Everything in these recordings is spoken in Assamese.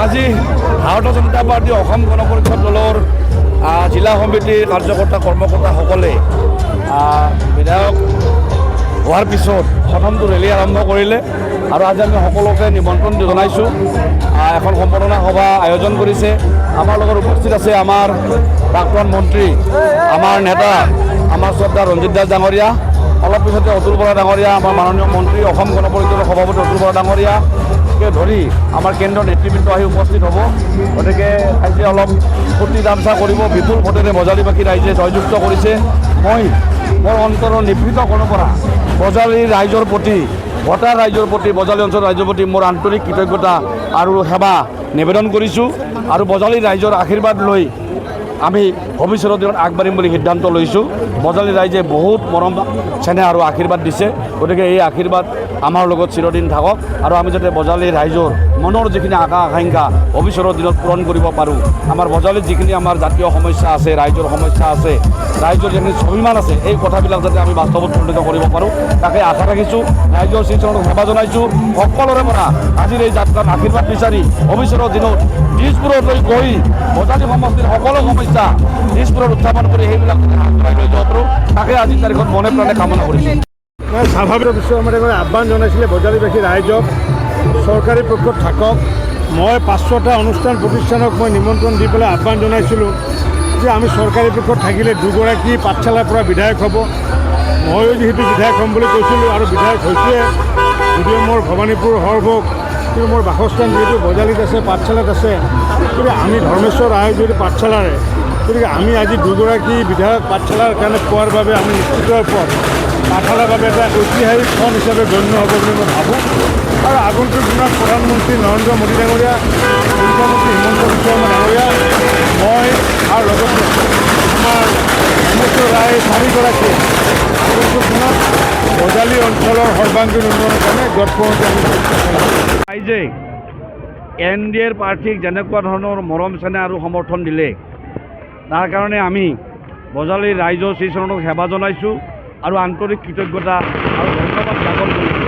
আজি ভাৰতীয় জনতা পাৰ্টি অসম গণ পৰিষদ দলৰ জিলা সমিতিৰ কাৰ্যকৰ্তা কৰ্মকৰ্তাসকলে বিধায়ক হোৱাৰ পিছত প্ৰথমটো ৰেলী আৰম্ভ কৰিলে আৰু আজি আমি সকলোকে নিমন্ত্ৰণ জনাইছোঁ। এখন সম্বৰ্ধনা সভা আয়োজন কৰিছে। আমাৰ লগত উপস্থিত আছে আমাৰ প্ৰাক্তন মন্ত্ৰী, আমাৰ নেতা, আমাৰ শ্ৰদ্ধা ৰঞ্জিত দাস ডাঙৰীয়া, অলপ পিছতে অতুল বৰা ডাঙৰীয়া, আমাৰ মাননীয় মন্ত্ৰী, অসম গণ পৰিষদৰ সভাপতি অতুল বৰা ডাঙৰীয়াকে ধৰি আমাৰ কেন্দ্ৰৰ নেতৃবৃন্দ আহি উপস্থিত হ'ব। গতিকে ৰাইজে অলপ ফূৰ্তি তামচা কৰিব। বিপুল ভোটেৰে বজালীবাসী ৰাইজে জয়যুক্ত কৰিছে। মই মোৰ অন্তৰৰ নিভৃত কোণৰ পৰা বজালী ৰাইজৰ প্ৰতি, ভোটাৰ ৰাইজৰ প্ৰতি, বজালী অঞ্চলৰ ৰাইজৰ প্ৰতি মোৰ আন্তৰিক কৃতজ্ঞতা আৰু সেৱা নিবেদন কৰিছোঁ। আৰু বজালী ৰাইজৰ আশীৰ্বাদ লৈ আমি ভৱিষ্যতৰ দিনত আগবাঢ়িম বুলি সিদ্ধান্ত লৈছোঁ। বজালী ৰাইজে বহুত মৰম চেনেহ আৰু আশীৰ্বাদ দিছে। গতিকে এই আশীৰ্বাদ আমাৰ লগত চিৰদিন থাকক আৰু আমি যাতে বজালী ৰাইজৰ মনৰ যিখিনি আশা আকাংক্ষা ভৱিষ্যতৰ দিনত পূৰণ কৰিব পাৰোঁ। আমাৰ বজালীত যিখিনি আমাৰ জাতীয় সমস্যা আছে, ৰাইজৰ সমস্যা আছে, ৰাইজৰ যিখিনি স্বাভিমান আছে, এই কথাবিলাক যাতে আমি বাস্তৱত পৰিণত কৰিব পাৰোঁ, তাকে আশা ৰাখিছোঁ। ৰাইজৰ শ্ৰীচৰণক সেৱা জনাইছোঁ। সকলোৰে পৰা আজিৰ এই যাত্ৰাত আশীৰ্বাদ বিচাৰি ভৱিষ্যতৰ দিনত দিছপুৰলৈ গৈ বজালী সমষ্টিৰ সকলো সমস্যা দিছপুৰত উত্থাপন কৰি সেইবিলাক আগবঢ়াই লৈ যাব পাৰোঁ, তাকে আজিৰ তাৰিখত মনে প্ৰাণে কামনা কৰিছোঁ। স্বাভাৱিক বিশ্বকৰ্মাদেৱে আহ্বান জনাইছিলে বজালীবাসী ৰাইজক চৰকাৰী পক্ষত থাকক। মই 500টা অনুষ্ঠান প্ৰতিষ্ঠানক মই নিমন্ত্ৰণ দি পেলাই আহ্বান জনাইছিলোঁ যে আমি চৰকাৰী পক্ষত থাকিলে দুগৰাকী পাঠশালাৰ পৰা বিধায়ক হ'ব। ময়ো যিহেতু বিধায়ক হ'ম বুলি কৈছিলোঁ আৰু বিধায়ক হৈছোৱে, যদিও মোৰ ভৱানীপুৰ সৰভোগ, কিন্তু মোৰ বাসস্থান যিহেতু বজালীত আছে, পাঠশালাত আছে। গতিকে আমি ধৰ্মেশ্বৰ ৰায় যদি পাঠশালাৰে, গতিকে আমি আজি দুগৰাকী বিধায়ক পাঠশালাৰ কাৰণে পোৱাৰ বাবে আমি নিশ্চিতৰ পথ পাঠশালাৰ বাবে এটা ঐতিহাসিক ক্ষণ হিচাপে গণ্য হ'ব বুলি মই ভাবোঁ। আৰু আগন্তুক দিনত প্ৰধানমন্ত্ৰী নৰেন্দ্ৰ মোদী ডাঙৰীয়া, মুখ্যমন্ত্ৰী হিমন্ত বিশ্ব শৰ্মা ডাঙৰীয়া, মই আৰু লগতে আমাৰ ধৰ্মেশ্বৰ ৰায় চাৰিগৰাকীয়ে আগন্তুক দিনত বজালী অঞ্চলৰ সৰ্বাংগীন উন্নয়নৰ কাৰণে যৎপৰোনাস্তি আমি ৰাইজে NDAৰ প্ৰাৰ্থীক যেনেকুৱা ধৰণৰ মৰম চেনেহ আৰু সমৰ্থন দিলে, তাৰ কাৰণে আমি বজালীৰ ৰাইজৰ শ্ৰীচৰণক সেৱা জনাইছোঁ আৰু আন্তৰিক কৃতজ্ঞতা আৰু ধন্যবাদ জ্ঞাপন কৰিছোঁ।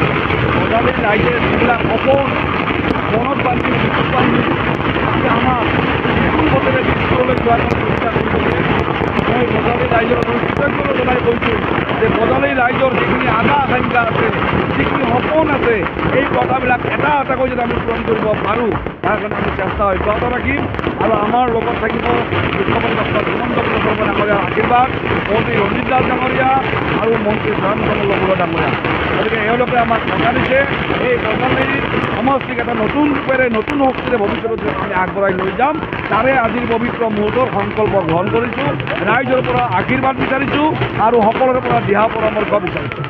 বজালীৰ ৰাইজে যিবিলাক সপোন মনত বান্ধি আমাৰ বিপুল ভোটেৰে দিছপুৰলৈ যোৱাৰ চেষ্টা কৰিছে, মই বজালীৰ ৰাইজৰ কৃতজ্ঞতা জনাই কৈছোঁ যে বজালীৰ ৰাইজৰ যিখিনি আশা আকাংক্ষা আছে, যিখিনি সপোন আছে, এই কথাবিলাক এটা এটাকৈ যদি আমি পূৰণ কৰিব পাৰোঁ, তাৰ কাৰণে আমি চেষ্টা অব্যাহত ৰাখিম। আৰু আমাৰ লগত থাকিব মুখ্যমন্ত্ৰী ডক্টৰ হিমন্ত বিশ্ব শৰ্মা ডাঙৰীয়াৰ আশীৰ্বাদ, মন্ত্ৰী ৰঞ্জিত দাস ডাঙৰীয়া আৰু মন্ত্ৰী চন্দ্ৰমোহন বৰুৱা ডাঙৰীয়া। গতিকে এওঁলোকে আমাক কথা দিছে এই বজালী সমষ্টিক এটা নতুন ৰূপেৰে, নতুন শক্তিৰে ভৱিষ্যতত আমি আগবঢ়াই লৈ যাম। তাৰে আজিৰ পবিত্ৰ মুহূৰ্তৰ সংকল্প গ্ৰহণ কৰিছোঁ। ৰাইজৰ পৰা আশীৰ্বাদ বিচাৰিছোঁ আৰু সকলোৰে পৰা দিহা পৰামৰ্শ বিচাৰিছোঁ।